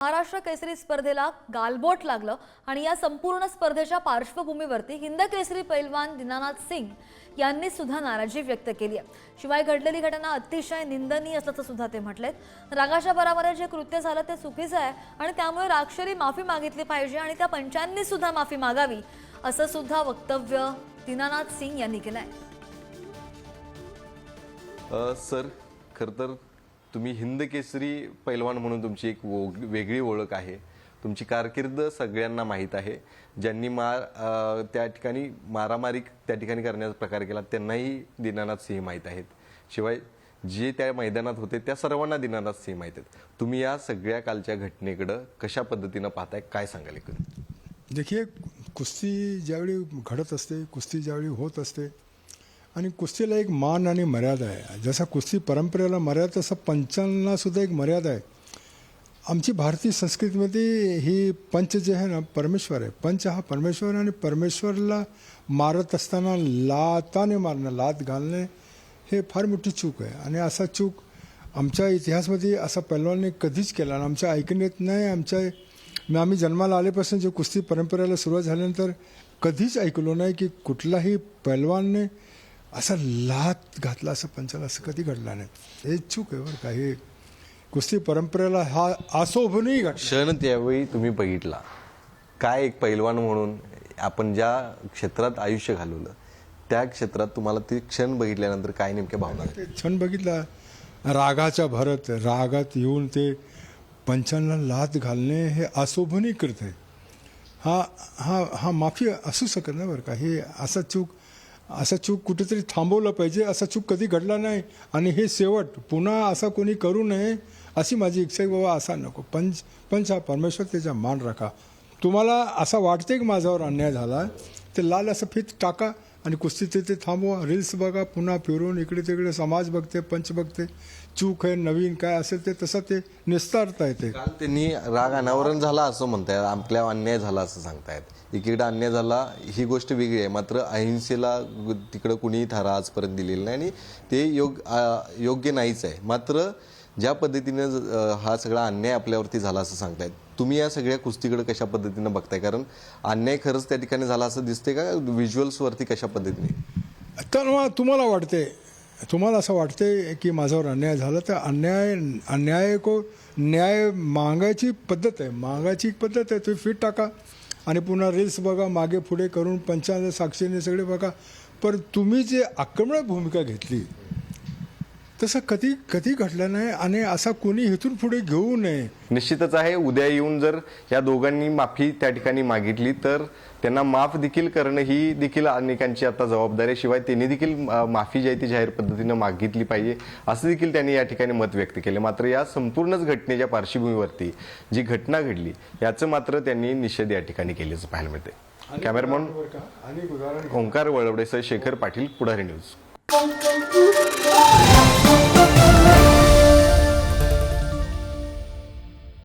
महाराष्ट्र केसरी स्पर्धेला गालबोट लागलं आणि या संपूर्ण स्पर्धेच्या पार्श्वभूमीवरती हिंद केसरी पैलवान दीनानाथ सिंग यांनी सुद्धा नाराजी व्यक्त केली आहे। शिवाय घडलेली घटना अतिशय निंदनीय असल्याचं सुद्धा ते म्हटलेत। रागाच्या भरामध्ये जे कृत्य झालं ते चुकीचं आहे आणि त्यामुळे राक्षरी माफी मागितली पाहिजे आणि त्या पंचांनी सुद्धा माफी मागावी असं सुद्धा वक्तव्य दीनानाथ सिंग यांनी केलंय। सर, खरं तर तुम्ही हिंद केसरी पैलवान म्हणून तुमची एक वेगळी ओळख आहे। तुमची कारकीर्द सगळ्यांना माहीत आहे। ज्यांनी त्या ठिकाणी मारामारी त्या ठिकाणी करण्याचा प्रकार केला त्यांनाही दीनानाथ सिंह माहीत आहेत। शिवाय जे त्या मैदानात होते त्या सर्वांना दीनानाथ सिंह माहीत आहेत। तुम्ही या सगळ्या कालच्या घटनेकडे कशा पद्धतीने पाहताय, काय सांगाल? देखिए, कुस्ती ज्यावेळी घडत असते, कुस्ती ज्यावेळी होत असते आणि कुस्तीला एक मान आणि मर्यादा आहे। जसा कुस्ती परंपरेला मर्यादा तसं पंचांना सुद्धा एक मर्यादा आहे। आमची भारतीय संस्कृतीमध्ये ही पंच जे आहे ना परमेश्वर आहे। पंच हा परमेश्वर आणि परमेश्वरला मारत असताना लाताने मारणं, लात घालणे हे फार मोठी चूक आहे आणि असा चूक आमच्या इतिहासामध्ये असा पैलवानने कधीच केला नाही। आमच्या ऐकण्यात नाही। आम्ही जन्माला आल्यापासून जे कुस्ती परंपरेला सुरुवात झाल्यानंतर कधीच ऐकलो नाही की कुठलाही पैलवानने असा लात घातला असं पंचाला असं कधी घडला नाही। हे चूक आहे बरं का। हे कुस्ती परंपरेला हा आसोभनही घडला। क्षण त्यावेळी तुम्ही बघितला काय, एक पैलवान म्हणून आपण ज्या क्षेत्रात आयुष्य घालवलं त्या क्षेत्रात तुम्हाला ते क्षण बघितल्यानंतर काय नेमक्या भावना? ते क्षण बघितला, रागाच्या भरत रागात येऊन ते पंचांना लात घालणे हे आसोभनही कृत आहे। हा हा हा माफी असू शकत नाही बरं का। हे असा चूक कुठेतरी थांबवलं पाहिजे। असा चूक कधी घडला नाही आणि हे शेवट पुन्हा असा कोणी करू नये अशी माझी इच्छा आहे। बाबा असा नको। पंच हा परमेश्वर, त्याचा मान राखा। तुम्हाला असं वाटते की माझ्यावर अन्याय झाला ते लाल असं फित टाका आणि कुस्ती ते थांबवा। रील्स बघा, पुन्हा फिरून इकडे तिकडे समाज बघते, पंच बघते, चूक आहे नवीन काय असेल ते तसं ते निस्तारता येते। काल त्यांनी राग अनावरण झाला असं म्हणतायत, आपल्या अन्याय झाला असं सांगतायत। एकीकडे अन्याय झाला ही गोष्ट वेगळी आहे, मात्र अहिंसेला तिकडं कुणीही थारा आजपर्यंत दिलेली नाही आणि ते योग्य नाहीच आहे। मात्र ज्या पद्धतीने हा सगळा अन्याय आपल्यावरती झाला असं सांगतायत, तुम्ही या सगळ्या कुस्तीकडे कशा पद्धतीने बघताय? कारण अन्याय खरंच त्या ठिकाणी झाला असं दिसते का व्हिज्युअल्सवरती कशा पद्धतीने? तर तुम्हाला वाटते, तुम्हाला असं वाटते की माझ्यावर अन्याय झाला तर अन्याय को न्याय मागायची पद्धत आहे। मागायची पद्धत आहे। तुम्ही फिट टाका आणि पुन्हा रील्स बघा, मागे पुढे करून पंचांच्या साक्षीने सगळे बघा। पण तुम्ही जे आक्रमक भूमिका घेतली तसं कधी घडलं नाही आणि असा कोणी इथून पुढे घेऊ नये। निश्चितच आहे, उद्या येऊन जर या दोघांनी माफी त्या ठिकाणी मागितली तर त्यांना माफ देखील करणं ही देखील अनेकांची आता जबाबदारी आहे। शिवाय त्यांनी देखील माफी जी आहे ती जाहीर पद्धतीनं मागितली पाहिजे असं देखील त्यांनी या ठिकाणी मत व्यक्त केले। मात्र या संपूर्णच घटनेच्या पार्श्वभूमीवरती जी घटना घडली याचं मात्र त्यांनी निषेध या ठिकाणी केल्याचं पाहायला मिळते। कॅमेरामन ओंकार वळवडेसह शेखर पाटील, पुढारी न्यूज।